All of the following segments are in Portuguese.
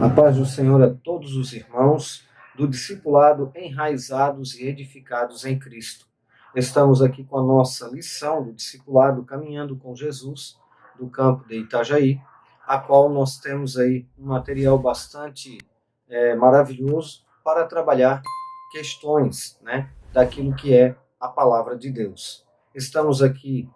A paz do Senhor a todos os irmãos do discipulado enraizados e edificados em Cristo. Estamos aqui com a nossa lição do discipulado Caminhando com Jesus, do campo de Itajaí, a qual nós temos aí um material bastante maravilhoso para trabalhar questões, daquilo que é a palavra de Deus. Estamos aqui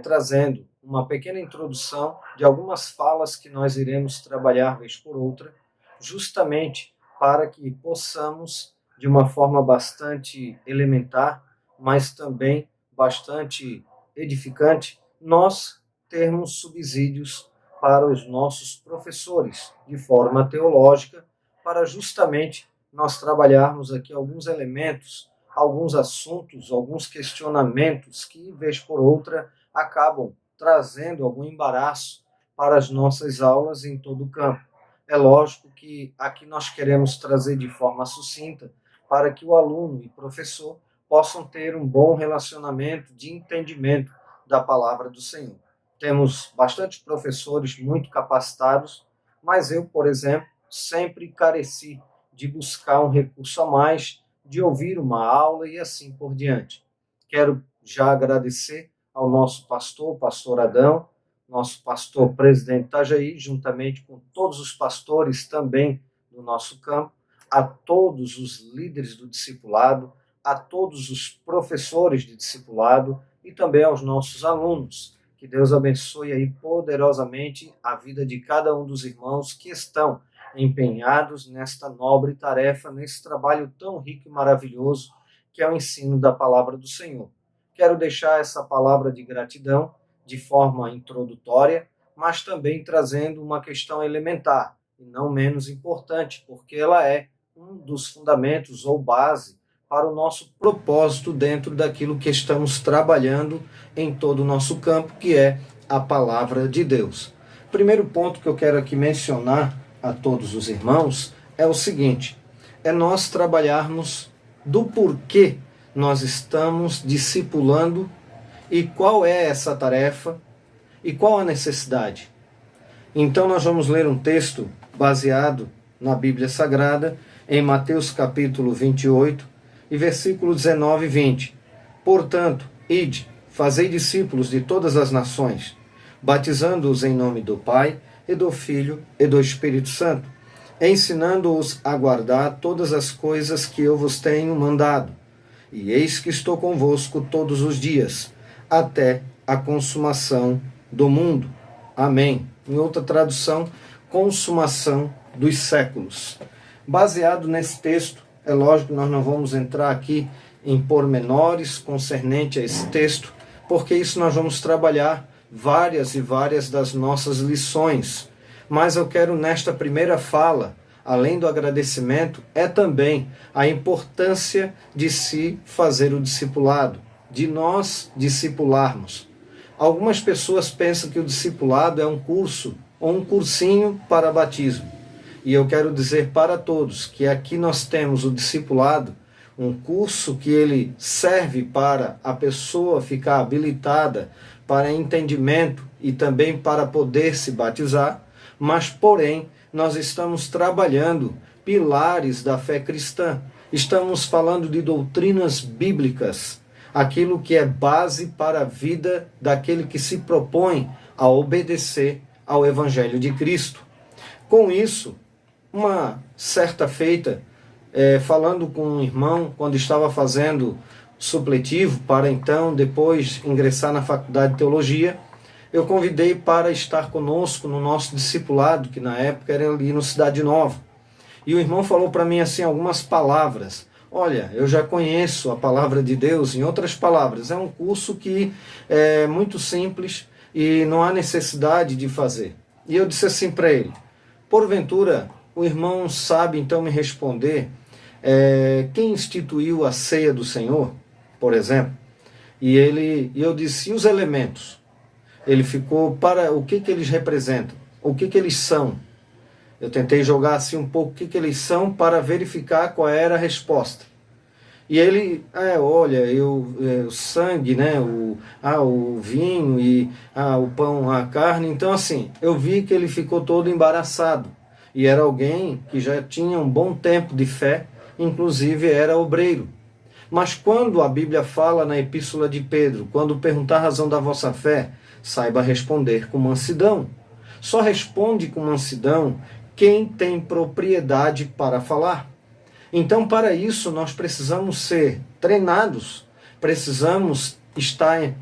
trazendo uma pequena introdução de algumas falas que nós iremos trabalhar vez por outra, justamente para que possamos, de uma forma bastante elementar, mas também bastante edificante, nós termos subsídios para os nossos professores, de forma teológica, para justamente nós trabalharmos aqui alguns elementos, alguns assuntos, alguns questionamentos que, vez por outra, acabam trazendo algum embaraço para as nossas aulas em todo o campo. É lógico que aqui nós queremos trazer de forma sucinta para que o aluno e professor possam ter um bom relacionamento de entendimento da palavra do Senhor. Temos bastante professores muito capacitados, mas eu, por exemplo, sempre careci de buscar um recurso a mais, de ouvir uma aula e assim por diante. Quero já agradecer ao nosso pastor, o pastor Adão, nosso pastor presidente Itajaí, juntamente com todos os pastores também do nosso campo, a todos os líderes do discipulado, a todos os professores de discipulado e também aos nossos alunos. Que Deus abençoe aí poderosamente a vida de cada um dos irmãos que estão empenhados nesta nobre tarefa, nesse trabalho tão rico e maravilhoso que é o ensino da palavra do Senhor. Quero deixar essa palavra de gratidão de forma introdutória, mas também trazendo uma questão elementar, e não menos importante, porque ela é um dos fundamentos ou base para o nosso propósito dentro daquilo que estamos trabalhando em todo o nosso campo, que é a palavra de Deus. Primeiro ponto que eu quero aqui mencionar a todos os irmãos é o seguinte: é nós trabalharmos do porquê nós estamos discipulando e qual é essa tarefa e qual a necessidade. Então nós vamos ler um texto baseado na Bíblia Sagrada, em Mateus capítulo 28 e versículo 19 e 20. Portanto, ide, fazei discípulos de todas as nações, batizando-os em nome do Pai, e do Filho, e do Espírito Santo, ensinando-os a guardar todas as coisas que eu vos tenho mandado. E eis que estou convosco todos os dias, até a consumação do mundo. Amém. Em outra tradução, consumação dos séculos. Baseado nesse texto, é lógico que nós não vamos entrar aqui em pormenores concernente a esse texto, porque isso nós vamos trabalhar várias e várias das nossas lições. Mas eu quero, nesta primeira fala, além do agradecimento, é também a importância de se fazer o discipulado, de nós discipularmos. Algumas pessoas pensam que o discipulado é um curso ou um cursinho para batismo. E eu quero dizer para todos que aqui nós temos o discipulado, um curso que ele serve para a pessoa ficar habilitada para entendimento e também para poder se batizar, mas porém nós estamos trabalhando pilares da fé cristã. Estamos falando de doutrinas bíblicas, aquilo que é base para a vida daquele que se propõe a obedecer ao Evangelho de Cristo. Com isso, uma certa feita, falando com um irmão, quando estava fazendo supletivo para então depois ingressar na faculdade de teologia, eu convidei para estar conosco no nosso discipulado, que na época era ali no Cidade Nova. E o irmão falou para mim assim algumas palavras. Olha, eu já conheço a palavra de Deus, em outras palavras, é um curso que é muito simples e não há necessidade de fazer. E eu disse assim para ele: porventura, o irmão sabe então me responder quem instituiu a ceia do Senhor, por exemplo? E eu disse: e os elementos? Ele ficou: para o que eles representam? O que eles são? Eu tentei jogar assim um pouco o que eles são para verificar qual era a resposta. E ele: olha, o sangue, né, o vinho, e o pão, a carne. Então assim, eu vi que ele ficou todo embaraçado. e era alguém que já tinha um bom tempo de fé, inclusive era obreiro. Mas quando a Bíblia fala na Epístola de Pedro, quando perguntar a razão da vossa fé, saiba responder com mansidão. Só responde com mansidão quem tem propriedade para falar. Então, para isso, nós precisamos ser treinados, precisamos estar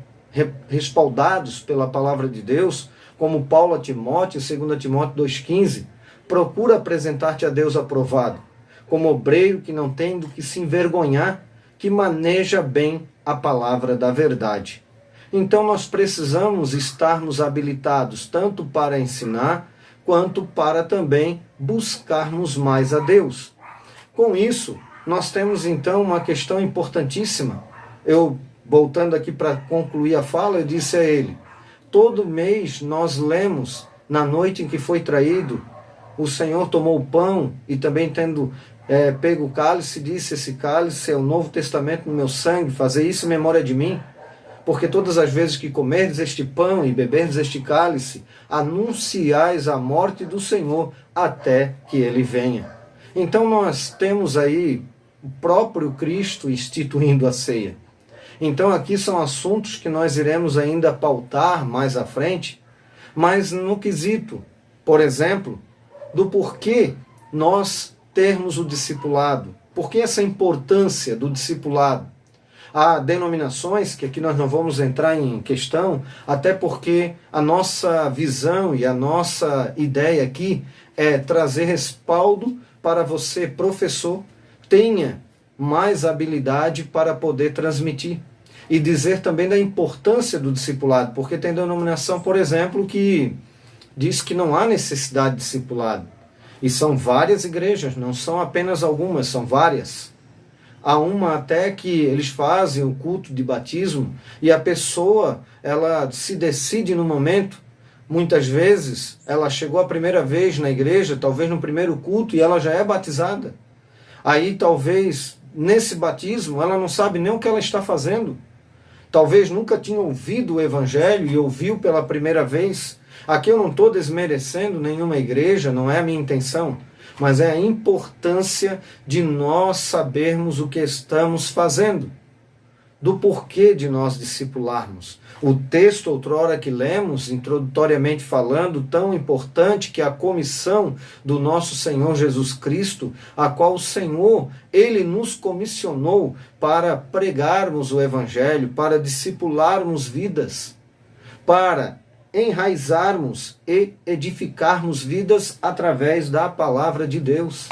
respaldados pela palavra de Deus, como Paulo a Timóteo, 2 Timóteo 2,15, procura apresentar-te a Deus aprovado, como obreiro que não tem do que se envergonhar, que maneja bem a palavra da verdade. Então nós precisamos estarmos habilitados tanto para ensinar, quanto para também buscarmos mais a Deus. Com isso, nós temos então uma questão importantíssima. Eu, voltando aqui para concluir a fala, eu disse a ele, todo mês nós lemos, na noite em que foi traído, o Senhor tomou o pão e também tendo pego o cálice, disse, esse cálice é o Novo Testamento no meu sangue, fazer isso em memória de mim, porque todas as vezes que comerdes este pão e beberdes este cálice, anunciais a morte do Senhor até que ele venha. Então nós temos aí o próprio Cristo instituindo a ceia. Então aqui são assuntos que nós iremos ainda pautar mais à frente, mas no quesito, por exemplo, do porquê nós termos o discipulado. Por que essa importância do discipulado? Há denominações que aqui nós não vamos entrar em questão, até porque a nossa visão e a nossa ideia aqui é trazer respaldo para você, professor, tenha mais habilidade para poder transmitir. E dizer também da importância do discipulado, porque tem denominação, por exemplo, que diz que não há necessidade de discipulado. E são várias igrejas, não são apenas algumas, são várias. Há uma até que eles fazem o culto de batismo e a pessoa, ela se decide no momento. Muitas vezes, ela chegou a primeira vez na igreja, talvez no primeiro culto, e ela já é batizada. Aí, talvez, nesse batismo, ela não sabe nem o que ela está fazendo. Talvez nunca tinha ouvido o Evangelho e ouviu pela primeira vez. Aqui eu não estou desmerecendo nenhuma igreja, não é a minha intenção, mas é a importância de nós sabermos o que estamos fazendo, do porquê de nós discipularmos. O texto outrora que lemos, introdutoriamente falando, tão importante que é a comissão do nosso Senhor Jesus Cristo, a qual o Senhor, Ele nos comissionou para pregarmos o Evangelho, para discipularmos vidas, para enraizarmos e edificarmos vidas através da palavra de Deus.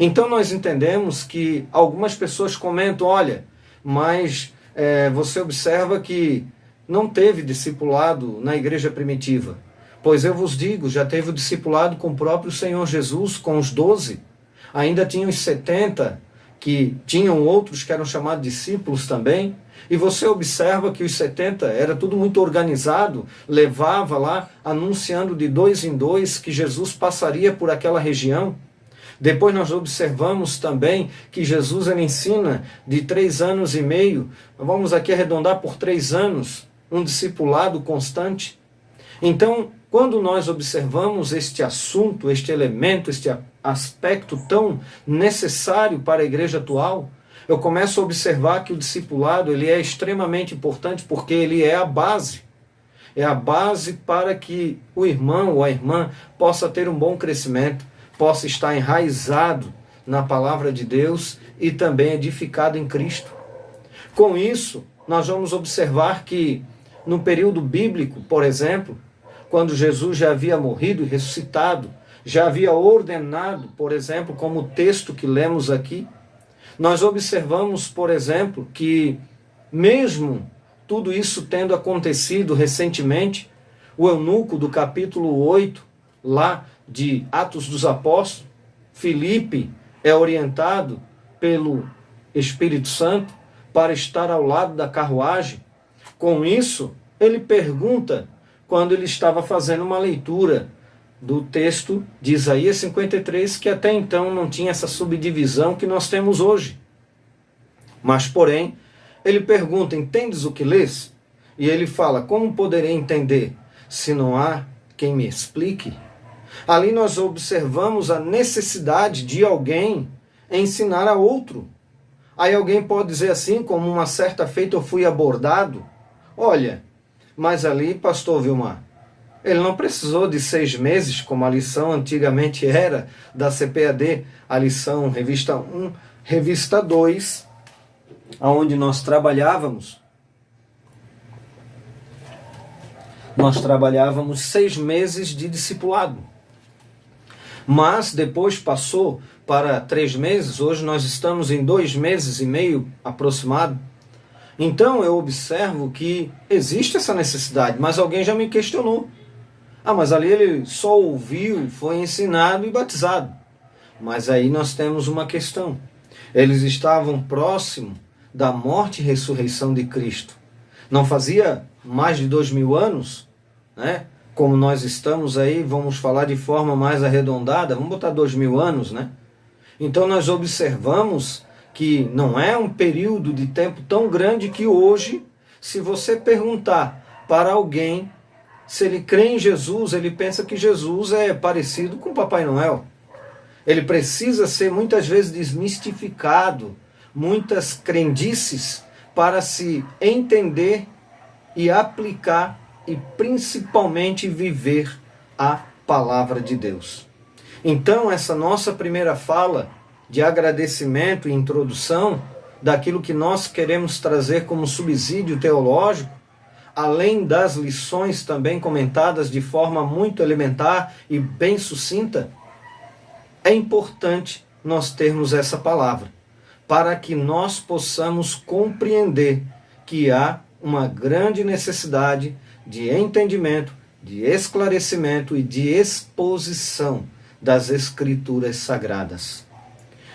Então nós entendemos que algumas pessoas comentam, olha, mas você observa que não teve discipulado na igreja primitiva. Pois eu vos digo, já teve o discipulado com o próprio Senhor Jesus, com os 12. Ainda tinha os 70, que tinham outros que eram chamados discípulos também. E você observa que os 70 era tudo muito organizado, levava lá, anunciando de 2 em 2 que Jesus passaria por aquela região. Depois nós observamos também que Jesus ele ensina de 3 anos e meio, vamos aqui arredondar por 3 anos, um discipulado constante. Então, quando nós observamos este assunto, este elemento, este aspecto tão necessário para a igreja atual, eu começo a observar que o discipulado ele é extremamente importante porque ele é a base. É a base para que o irmão ou a irmã possa ter um bom crescimento, possa estar enraizado na palavra de Deus e também edificado em Cristo. Com isso, nós vamos observar que no período bíblico, por exemplo, quando Jesus já havia morrido e ressuscitado, já havia ordenado, por exemplo, como o texto que lemos aqui, nós observamos, por exemplo, que mesmo tudo isso tendo acontecido recentemente, o eunuco do capítulo 8, lá de Atos dos Apóstolos, Filipe é orientado pelo Espírito Santo para estar ao lado da carruagem. Com isso, ele pergunta, quando ele estava fazendo uma leitura do texto de Isaías 53, que até então não tinha essa subdivisão que nós temos hoje. Mas, porém, ele pergunta, entendes o que lês? E ele fala, como poderei entender se não há quem me explique? Ali nós observamos a necessidade de alguém ensinar a outro. Aí alguém pode dizer assim, como uma certa feita eu fui abordado, olha, mas ali, pastor Vilmar, ele não precisou de 6 meses, como a lição antigamente era da CPAD, a lição revista 1, revista 2, onde nós trabalhávamos 6 meses de discipulado. Mas depois passou para 3 meses, hoje nós estamos em 2 meses e meio aproximado. Então eu observo que existe essa necessidade, mas alguém já me questionou. Mas ali ele só ouviu, foi ensinado e batizado. Mas aí nós temos uma questão. Eles estavam próximo da morte e ressurreição de Cristo. Não fazia mais de 2000 anos, né? Como nós estamos aí, vamos falar de forma mais arredondada, vamos botar 2000 anos, né? Então nós observamos que não é um período de tempo tão grande que hoje, se você perguntar para alguém se ele crê em Jesus, ele pensa que Jesus é parecido com Papai Noel. Ele precisa ser muitas vezes desmistificado, muitas crendices para se entender e aplicar e principalmente viver a palavra de Deus. Então essa nossa primeira fala de agradecimento e introdução daquilo que nós queremos trazer como subsídio teológico, além das lições também comentadas de forma muito elementar e bem sucinta, é importante nós termos essa palavra, para que nós possamos compreender que há uma grande necessidade de entendimento, de esclarecimento e de exposição das Escrituras Sagradas.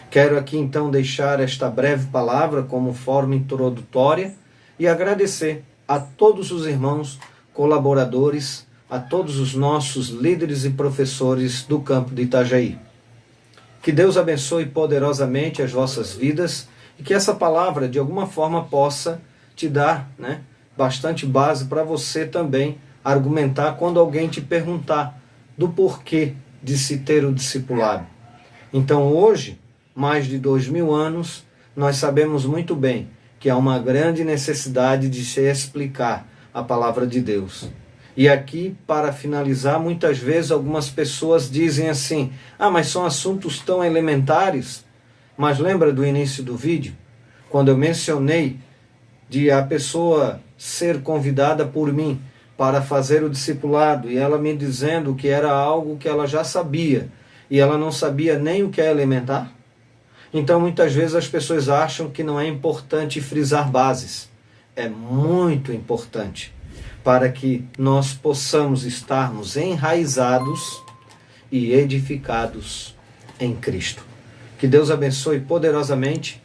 Quero aqui então deixar esta breve palavra como forma introdutória e agradecer a todos os irmãos, colaboradores, a todos os nossos líderes e professores do campo de Itajaí. Que Deus abençoe poderosamente as vossas vidas e que essa palavra de alguma forma possa te dar, bastante base para você também argumentar quando alguém te perguntar do porquê de se ter o discipulado. Então hoje, mais de 2000 anos, nós sabemos muito bem que há uma grande necessidade de se explicar a palavra de Deus. E aqui, para finalizar, muitas vezes algumas pessoas dizem assim, mas são assuntos tão elementares. Mas lembra do início do vídeo? Quando eu mencionei de a pessoa ser convidada por mim para fazer o discipulado e ela me dizendo que era algo que ela já sabia e ela não sabia nem o que é elementar? Então, muitas vezes as pessoas acham que não é importante frisar bases. É muito importante para que nós possamos estarmos enraizados e edificados em Cristo. Que Deus abençoe poderosamente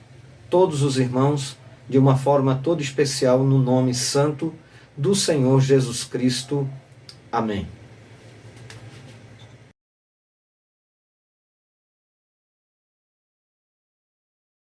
todos os irmãos de uma forma toda especial no nome santo do Senhor Jesus Cristo. Amém.